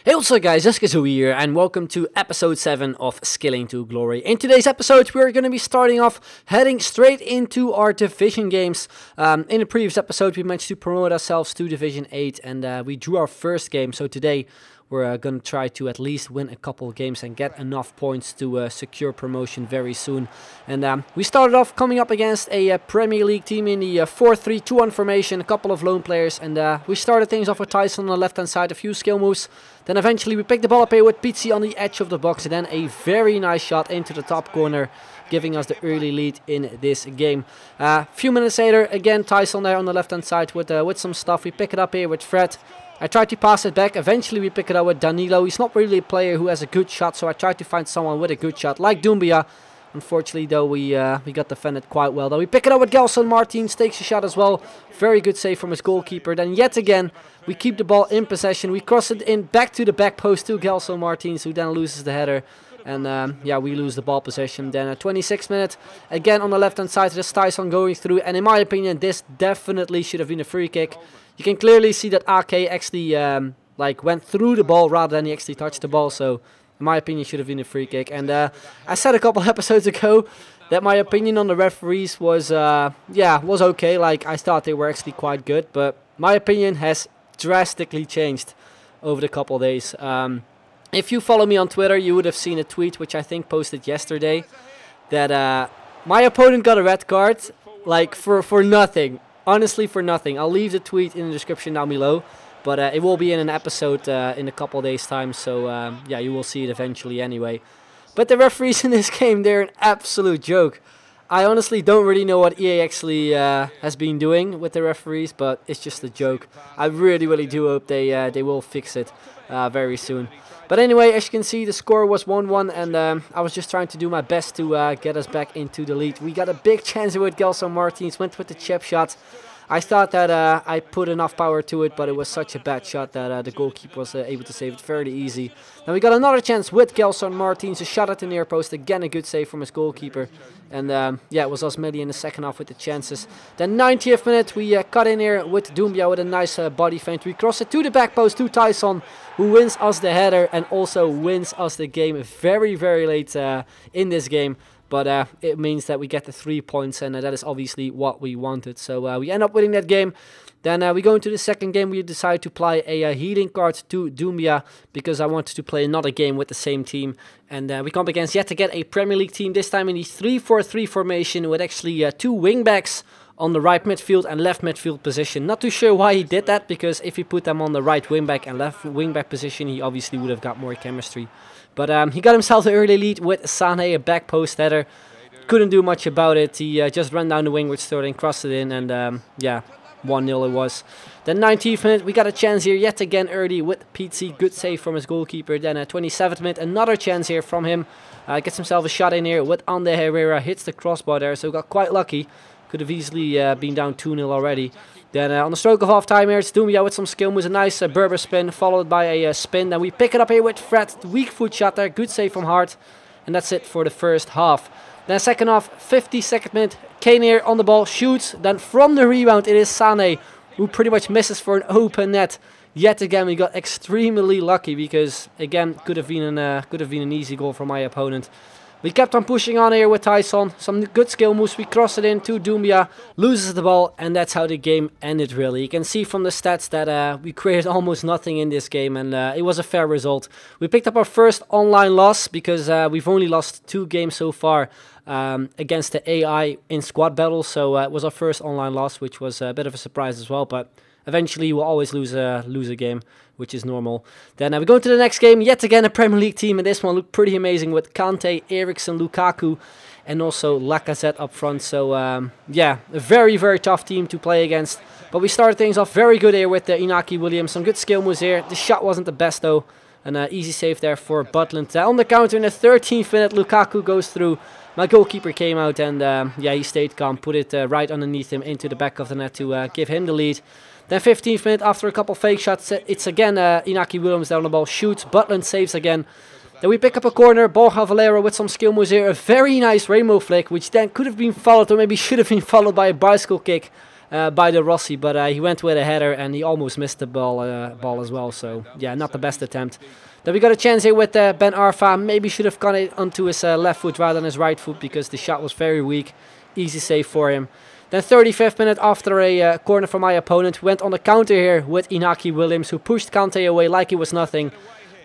Hey, what's up guys, Eskizoo here and welcome to episode 7 of Skilling to Glory. In today's episode we're going to be starting off heading straight into our division games. In the previous episode we managed to promote ourselves to Division 8 and we drew our first game. So today we're going to try to at least win a couple of games and get enough points to secure promotion very soon. And we started off coming up against a Premier League team in the 4-3-2-1 formation, a couple of lone players. And we started things off with Tyson on the left hand side, a few skill moves. Then eventually we picked the ball up here with Pizzi on the edge of the box. And then a very nice shot into the top corner, giving us the early lead in this game. A few minutes later, again Tyson there on the left hand side with some stuff. We pick it up here with Fred. I tried to pass it back. Eventually we pick it up with Danilo. He's not really a player who has a good shot, so I tried to find someone with a good shot like Doumbia. Unfortunately though we got defended quite well. Then we pick it up with Gelson Martins, takes a shot as well. Very good save from his goalkeeper. Then yet again we keep the ball in possession. We cross it in back to the back post to Gelson Martins, who then loses the header. And yeah, we lose the ball possession. Then at 26th minute, again on the left hand side, there's Tyson going through. And in my opinion, this definitely should have been a free kick. You can clearly see that AK actually went through the ball rather than he actually touched the ball. So in my opinion, it should have been a free kick. And I said a couple episodes ago that my opinion on the referees was was okay. Like, I thought they were actually quite good, but my opinion has drastically changed over the couple of days. If you follow me on Twitter, you would have seen a tweet which I think posted yesterday that my opponent got a red card, like for nothing. Honestly, for nothing. I'll leave the tweet in the description down below, but it will be in an episode in a couple of days' time. So yeah, you will see it eventually anyway. But the referees in this game, they're an absolute joke. I honestly don't really know what EA actually has been doing with the referees, but it's just a joke. I really do hope they will fix it very soon. But anyway, as you can see, the score was 1-1, and I was just trying to do my best to get us back into the lead. We got a big chance here with Gelson Martins, went with the chip shot. I thought that I put enough power to it, but it was such a bad shot that the goalkeeper was able to save it fairly easy. Then we got another chance with Gelson Martins, a shot at the near post. Again, a good save from his goalkeeper. And yeah, it was us Osmeli in the second half with the chances. Then 90th minute, we cut in here with Doumbia with a nice body feint. We cross it to the back post to Tyson, who wins us the header and also wins us the game very late in this game. But it means that we get the 3 points, and that is obviously what we wanted. So we end up winning that game. Then we go into the second game. We decide to play a healing card to Doumbia because I wanted to play another game with the same team. And we come up against yet again a Premier League team, this time in the 3-4-3 formation with actually two wingbacks on the right midfield and left midfield position. Not too sure why he did that, because if he put them on the right wingback and left wingback position, he obviously would have got more chemistry. But he got himself the early lead with Sané, a back post header. Couldn't do much about it. He just ran down the wing with Sterling, crossed it in, and yeah, 1-0 it was. Then 19th minute, we got a chance here yet again early with Pizzi. Good save from his goalkeeper. Then at 27th minute, another chance here from him. Gets himself a shot in here with Ander Herrera. Hits the crossbar there, so got quite lucky. Could have easily been down 2-0 already. Then on the stroke of half time here, it's Doumbia with some skill moves. A nice Berber spin followed by a spin. Then we pick it up here with Fred. Weak foot shot there. Good save from Hart. And that's it for the first half. Then second half, 52nd minute. Kane here on the ball, shoots. Then from the rebound, it is Sané, who pretty much misses for an open net. Yet again, we got extremely lucky because, again, could have been an easy goal for my opponent. We kept on pushing on here with Tyson. Some good skill moves. We cross it in to Doumbia. Loses the ball. And that's how the game ended, really. You can see from the stats that we created almost nothing in this game. And it was a fair result. We picked up our first online loss because we've only lost 2 games so far against the AI in squad battles. So it was our first online loss, which was a bit of a surprise as well. But eventually we'll always lose a game, which is normal. Then we go to the next game. Yet again a Premier League team, and this one looked pretty amazing with Kante, Eriksen, Lukaku, and also Lacazette up front. So yeah, a very tough team to play against. But we started things off very good here with Inaki Williams. Some good skill moves here. The shot wasn't the best though. An easy save there for Butland. On the counter in the 13th minute, Lukaku goes through. My goalkeeper came out and yeah, he stayed calm. Put it right underneath him into the back of the net to give him the lead. Then 15th minute, after a couple fake shots, it's again Inaki Williams down the ball, shoots, Butland saves again. Then we pick up a corner, Borja Valero with some skill moves here, a very nice rainbow flick, which then could have been followed, or maybe should have been followed by a bicycle kick. by the Rossi, but he went with a header and he almost missed the ball as well. So yeah, not the best attempt. Then we got a chance here with Ben Arfa. Maybe should have gone it onto his left foot rather than his right foot because the shot was very weak. Easy save for him. Then 35th minute after a corner from my opponent, went on the counter here with Inaki Williams, who pushed Kante away like it was nothing.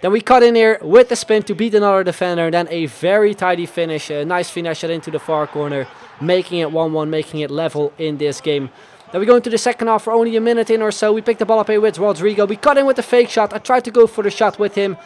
Then we cut in here with the spin to beat another defender. Then a very tidy finish, a nice finesse shot into the far corner, making it 1-1, making it level in this game. Then we go into the second half for only a minute in or so. We picked the ball up here with Rodrigo. We cut in with the fake shot. I tried to go for the shot with him,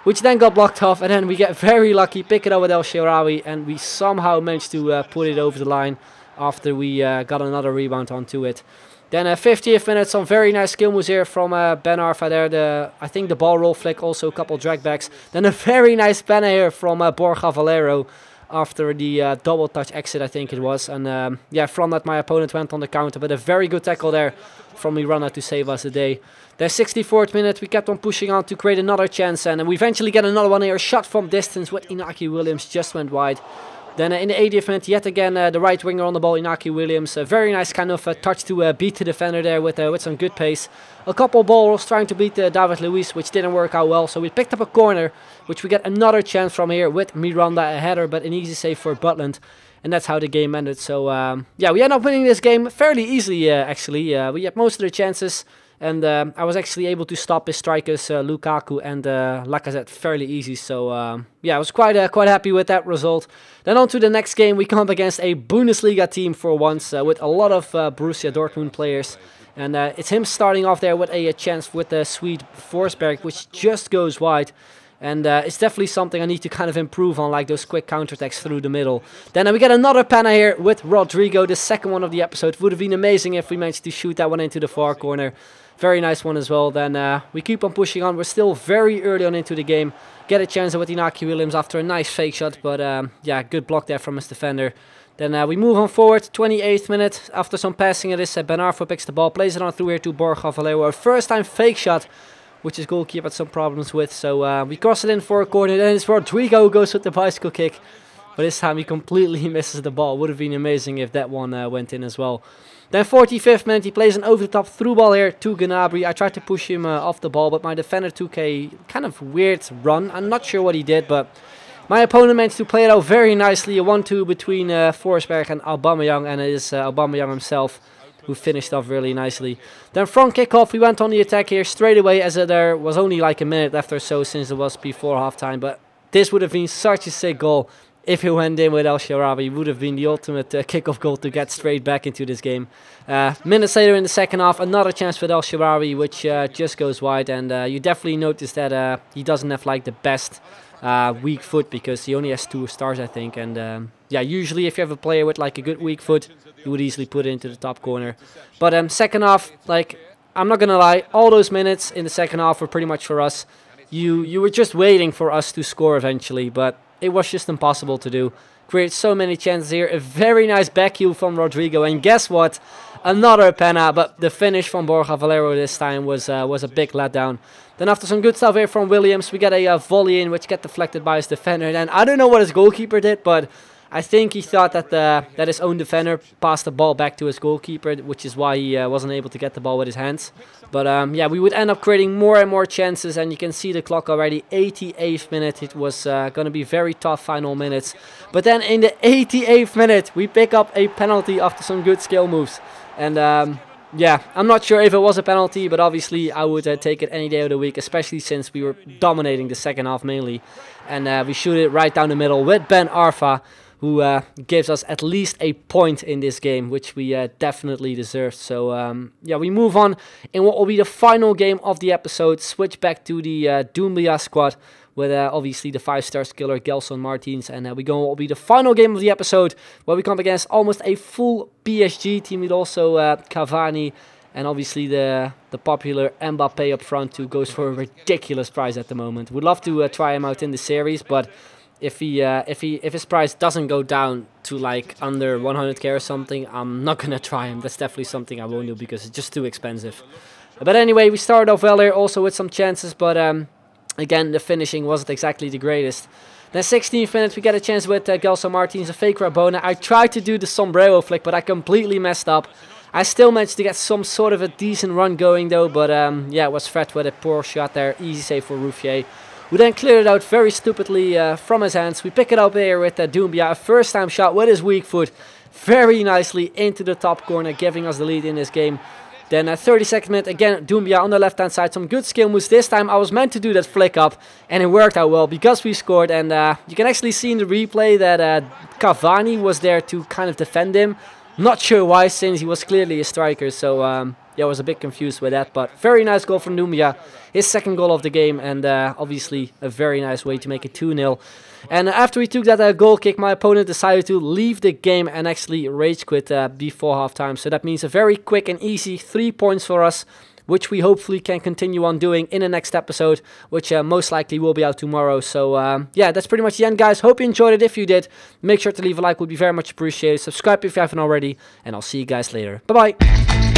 which then got blocked off. And then we get very lucky, pick it up with El Shaarawy, and we somehow managed to put it over the line after we got another rebound onto it. Then 50th minute, some very nice skill moves here from Ben Arfa there. I think the ball roll flick, also a couple dragbacks. Then a very nice penna here from Borja Valero after the double touch exit, I think it was. And yeah, from that my opponent went on the counter, but a very good tackle there from Miranda to save us the day. Then 64th minute, we kept on pushing on to create another chance, and we eventually get another one here. Shot from distance with Inaki Williams, just went wide. Then in the 80th minute, yet again, the right winger on the ball, Inaki Williams. A very nice kind of touch to beat the defender there with some good pace. A couple balls trying to beat David Luiz, which didn't work out well. So we picked up a corner, which we get another chance from here with Miranda, a header, but an easy save for Butland. And that's how the game ended. So yeah, we end up winning this game fairly easily, actually. We had most of the chances. And I was actually able to stop his strikers, Lukaku and Lacazette, fairly easy. So yeah, I was quite happy with that result. Then on to the next game, we come up against a Bundesliga team for once with a lot of Borussia Dortmund players. And it's him starting off there with a chance with the Swede Forsberg, which just goes wide. And it's definitely something I need to kind of improve on, like those quick counterattacks through the middle. Then we get another penna here with Rodrigo, the second one of the episode. Would have been amazing if we managed to shoot that one into the far corner. Very nice one as well. Then we keep on pushing on. We're still very early on into the game. Get a chance with Inaki Williams after a nice fake shot. But yeah, good block there from his defender. Then we move on forward. 28th minute. After some passing it is, Ben Arfa picks the ball. Plays it on through here to Borja Valero. Our first time fake shot, which his goalkeeper had some problems with. So we cross it in for a corner. Then it's Rodrigo who goes with the bicycle kick. But this time he completely misses the ball. Would have been amazing if that one went in as well. Then 45th minute, he plays an over-the-top through ball here to Gnabry. I tried to push him off the ball, but my defender took a kind of weird run. I'm not sure what he did, but my opponent managed to play it out very nicely. A 1-2 between Forsberg and Aubameyang, and it is Aubameyang himself who finished off really nicely. Then from kickoff, we went on the attack here straight away, as there was only like a minute left or so since it was before halftime. But this would have been such a sick goal. If he went in with El Shaarawy, would have been the ultimate kickoff goal to get straight back into this game. Minutes later in the second half, another chance with El Shaarawy, which just goes wide. And you definitely notice that he doesn't have like the best weak foot, because he only has 2 stars, I think. And yeah, usually if you have a player with like a good weak foot, you would easily put it into the top corner. But second half, like, I'm not gonna lie, all those minutes in the second half were pretty much for us. You were just waiting for us to score eventually, but it was just impossible to do. Created so many chances here. A very nice back heel from Rodrigo. And guess what? Another penna. But the finish from Borja Valero this time was a big letdown. Then after some good stuff here from Williams, we get a volley in, which get deflected by his defender. And I don't know what his goalkeeper did, but I think he thought that that his own defender passed the ball back to his goalkeeper, which is why he wasn't able to get the ball with his hands. But yeah, we would end up creating more and more chances, and you can see the clock already. 88th minute, it was going to be very tough final minutes. But then in the 88th minute, we pick up a penalty after some good skill moves. And yeah, I'm not sure if it was a penalty, but obviously I would take it any day of the week, especially since we were dominating the second half mainly. And we shoot it right down the middle with Ben Arfa, who gives us at least a point in this game, which we definitely deserved. So yeah, we move on in what will be the final game of the episode. Switch back to the Doumbia squad with obviously the 5-star skiller Gelson Martins. And we go on what will be the final game of the episode, where we come against almost a full PSG team with also Cavani and obviously the popular Mbappe up front, who goes for a ridiculous price at the moment. Would love to try him out in the series, but if his price doesn't go down to like under 100k or something, I'm not gonna try him. That's definitely something I won't do because it's just too expensive. But anyway, we started off well here, also with some chances, but again, the finishing wasn't exactly the greatest. Then 16th minute, we get a chance with Gelson Martins, a fake Rabona. I tried to do the sombrero flick, but I completely messed up. I still managed to get some sort of a decent run going though, but yeah, it was Fred with a poor shot there. Easy save for Rouffier, who then cleared it out very stupidly from his hands. We pick it up here with Doumbia, a first time shot with his weak foot, very nicely into the top corner, giving us the lead in this game. Then 32nd minute, again, Doumbia on the left-hand side. Some good skill moves. This time I was meant to do that flick up, and it worked out well because we scored. And you can actually see in the replay that Cavani was there to kind of defend him. Not sure why, since he was clearly a striker. So yeah, I was a bit confused with that. But very nice goal from Doumbia. His second goal of the game, and obviously a very nice way to make it 2-0. And after we took that goal kick, my opponent decided to leave the game and actually rage quit before halftime. So that means a very quick and easy 3 points for us, which we hopefully can continue on doing in the next episode, which most likely will be out tomorrow. So yeah, that's pretty much the end, guys. Hope you enjoyed it. If you did, make sure to leave a like, would be very much appreciated. Subscribe if you haven't already, and I'll see you guys later. Bye-bye.